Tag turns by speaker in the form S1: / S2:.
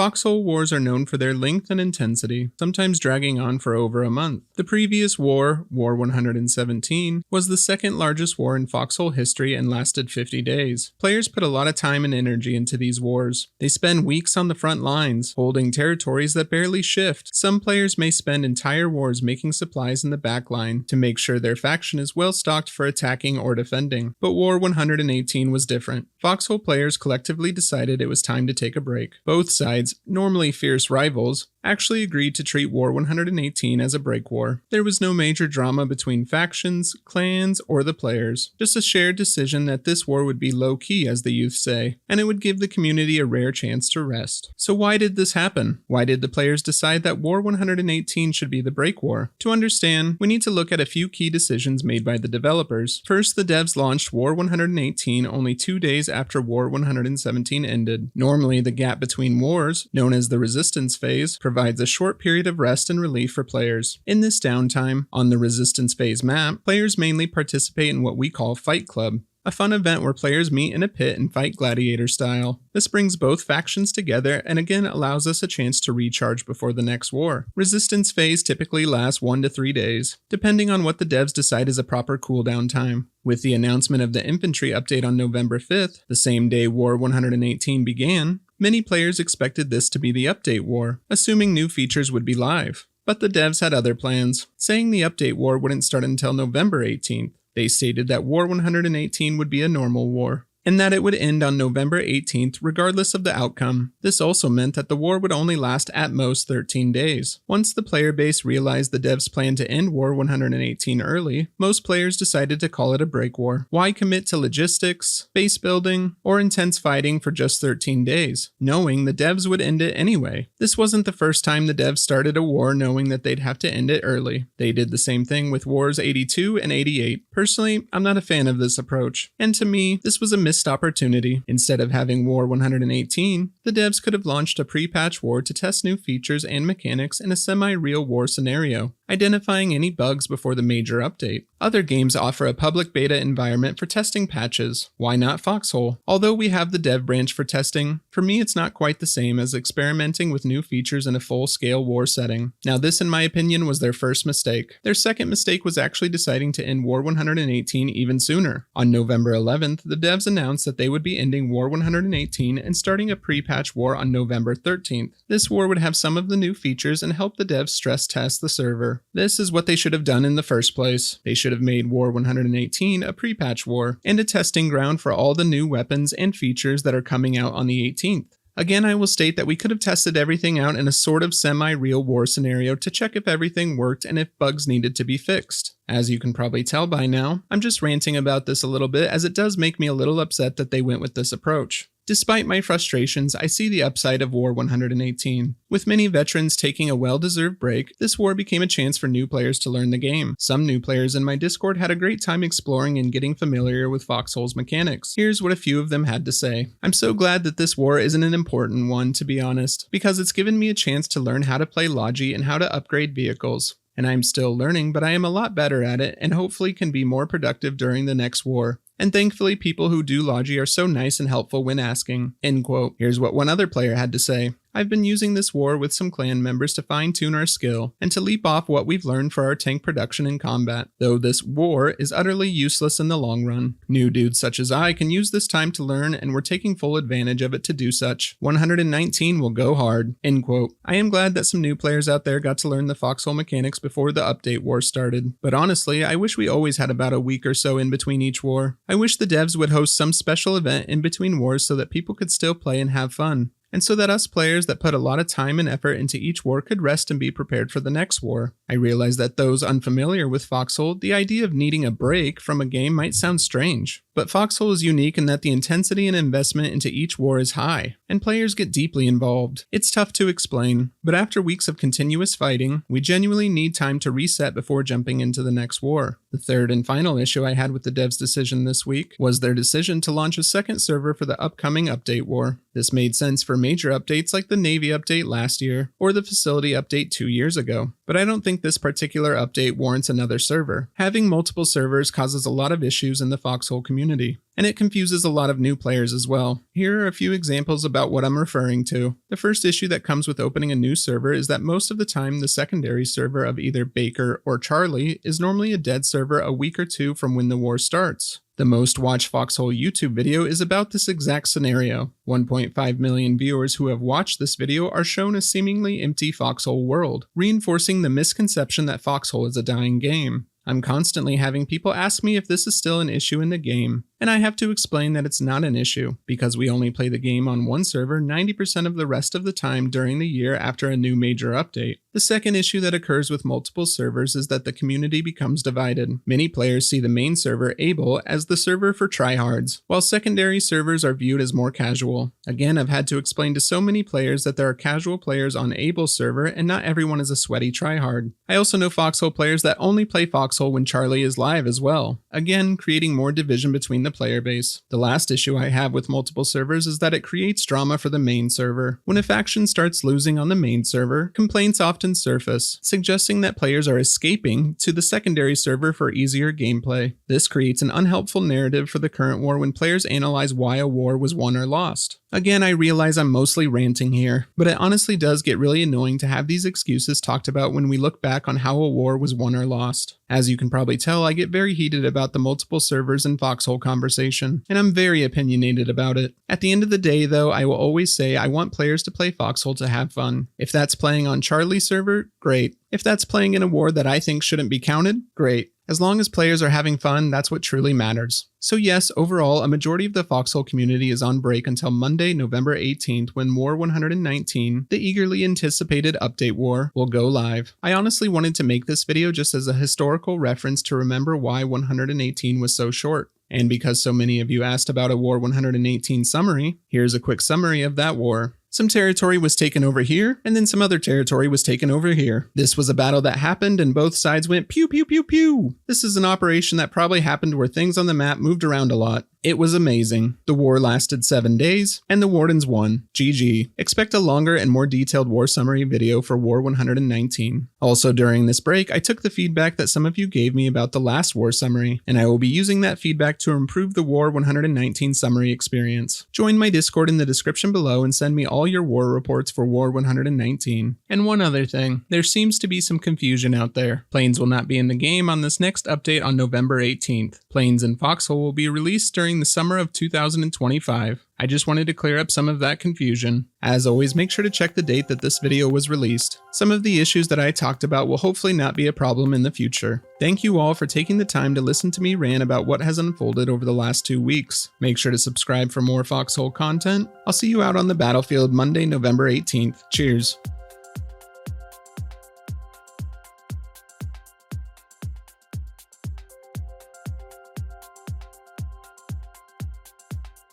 S1: Foxhole wars are known for their length and intensity, sometimes dragging on for over a month. The previous war, War 117, was the second largest war in Foxhole history and lasted 50 days. Players put a lot of time and energy into these wars. They spend weeks on the front lines, holding territories that barely shift. Some players may spend entire wars making supplies in the back line to make sure their faction is well stocked for attacking or defending. But War 118 was different. Foxhole players collectively decided it was time to take a break. Both sides, normally fierce rivals, actually agreed to treat War 118 as a break war. There was no major drama between factions, clans, or the players, just a shared decision that this war would be low-key, as the youth say, and it would give the community a rare chance to rest. So why did this happen? Why did the players decide that War 118 should be the break war? To understand, we need to look at a few key decisions made by the developers. First, the devs launched War 118 only 2 days after War 117 ended. Normally, the gap between wars, known as the resistance phase, provides a short period of rest and relief for players. In this downtime, on the resistance phase map, players mainly participate in what we call Fight Club, a fun event where players meet in a pit and fight gladiator style. This brings both factions together and again allows us a chance to recharge before the next war. Resistance phase typically lasts 1 to 3 days, depending on what the devs decide is a proper cooldown time. With the announcement of the infantry update on November 5th, the same day War 118 began, many players expected this to be the update war, assuming new features would be live. But the devs had other plans, saying the update war wouldn't start until November 18th. They stated that War 118 would be a normal war, and that it would end on November 18th regardless of the outcome. This also meant that the war would only last at most 13 days. Once the player base realized the devs planned to end War 118 early, most players decided to call it a break war. Why commit to logistics, base building, or intense fighting for just 13 days, knowing the devs would end it anyway? This wasn't the first time the devs started a war knowing that they'd have to end it early. They did the same thing with Wars 82 and 88. Personally, I'm not a fan of this approach, and to me, this was a missed opportunity. Instead of having War 118, the devs could have launched a pre-patch war to test new features and mechanics in a semi-real war scenario, identifying any bugs before the major update. Other games offer a public beta environment for testing patches. Why not Foxhole? Although we have the dev branch for testing, for me it's not quite the same as experimenting with new features in a full-scale war setting. Now this, in my opinion, was their first mistake. Their second mistake was actually deciding to end War 118 even sooner. On November 11th, the devs announced that they would be ending War 118 and starting a pre-patch war on November 13th. This war would have some of the new features and help the devs stress test the server. This is what they should have done in the first place. They should have made War 118 a pre-patch war, and a testing ground for all the new weapons and features that are coming out on the 18th. Again, I will state that we could have tested everything out in a sort of semi-real war scenario to check if everything worked and if bugs needed to be fixed. As you can probably tell by now, I'm just ranting about this a little bit as it does make me a little upset that they went with this approach. Despite my frustrations, I see the upside of War 118. With many veterans taking a well-deserved break, this war became a chance for new players to learn the game. Some new players in my Discord had a great time exploring and getting familiar with Foxhole's mechanics. Here's what a few of them had to say. I'm so glad that this war isn't an important one, to be honest, because it's given me a chance to learn how to play Logi and how to upgrade vehicles. And I'm still learning, but I am a lot better at it and hopefully can be more productive during the next war. And thankfully people who do Logi are so nice and helpful when asking." End quote. Here's what one other player had to say. "I've been using this war with some clan members to fine-tune our skill, and to leap off what we've learned for our tank production and combat, though this war is utterly useless in the long run. New dudes such as I can use this time to learn, and we're taking full advantage of it to do such. 119 will go hard." End quote. I am glad that some new players out there got to learn the Foxhole mechanics before the update war started, but honestly, I wish we always had about a week or so in between each war. I wish the devs would host some special event in between wars so that people could still play and have fun. And so that us players that put a lot of time and effort into each war could rest and be prepared for the next war. I realize that those unfamiliar with Foxhole, the idea of needing a break from a game might sound strange. But Foxhole is unique in that the intensity and investment into each war is high, and players get deeply involved. It's tough to explain, but after weeks of continuous fighting, we genuinely need time to reset before jumping into the next war. The third and final issue I had with the devs' decision this week was their decision to launch a second server for the upcoming update war. This made sense for major updates like the Navy update last year, or the facility update 2 years ago, but I don't think this particular update warrants another server. Having multiple servers causes a lot of issues in the Foxhole community. community. And it confuses a lot of new players as well. Here are a few examples about what I'm referring to. The first issue that comes with opening a new server is that most of the time the secondary server of either Baker or Charlie is normally a dead server a week or two from when the war starts. The most watched Foxhole YouTube video is about this exact scenario. 1.5 million viewers who have watched this video are shown a seemingly empty Foxhole world, reinforcing the misconception that Foxhole is a dying game. I'm constantly having people ask me if this is still an issue in the game, and I have to explain that it's not an issue, because we only play the game on one server 90% of the rest of the time during the year after a new major update. The second issue that occurs with multiple servers is that the community becomes divided. Many players see the main server, Able, as the server for tryhards, while secondary servers are viewed as more casual. Again, I've had to explain to so many players that there are casual players on Able's server and not everyone is a sweaty tryhard. I also know Foxhole players that only play Foxhole when Charlie is live as well, again creating more division between the player base. The last issue I have with multiple servers is that it creates drama for the main server. When a faction starts losing on the main server, complaints often surface, suggesting that players are escaping to the secondary server for easier gameplay. This creates an unhelpful narrative for the current war when players analyze why a war was won or lost. Again, I realize I'm mostly ranting here, but it honestly does get really annoying to have these excuses talked about when we look back on how a war was won or lost. As you can probably tell, I get very heated about the multiple servers and Foxhole conversation, and I'm very opinionated about it. At the end of the day, though, I will always say I want players to play Foxhole to have fun. If that's playing on Charlie's server, great. If that's playing in a war that I think shouldn't be counted, great. As long as players are having fun, that's what truly matters. So yes, overall, a majority of the Foxhole community is on break until Monday, November 18th, when War 119, the eagerly anticipated update war, will go live. I honestly wanted to make this video just as a historical reference to remember why 118 was so short. And because so many of you asked about a War 118 summary, here's a quick summary of that war. Some territory was taken over here, and then some other territory was taken over here. This was a battle that happened and both sides went pew pew pew pew. This is an operation that probably happened where things on the map moved around a lot. It was amazing. The war lasted 7 days, and the Wardens won. GG. Expect a longer and more detailed war summary video for War 119. Also during this break, I took the feedback that some of you gave me about the last war summary, and I will be using that feedback to improve the War 119 summary experience. Join my Discord in the description below and send me all your war reports for War 119. And one other thing, there seems to be some confusion out there. Planes will not be in the game on this next update on November 18th. Planes in Foxhole will be released during the summer of 2025. I just wanted to clear up some of that confusion. As always, make sure to check the date that this video was released. Some of the issues that I talked about will hopefully not be a problem in the future. Thank you all for taking the time to listen to me rant about what has unfolded over the last 2 weeks. Make sure to subscribe for more Foxhole content. I'll see you out on the battlefield Monday, November 18th. Cheers.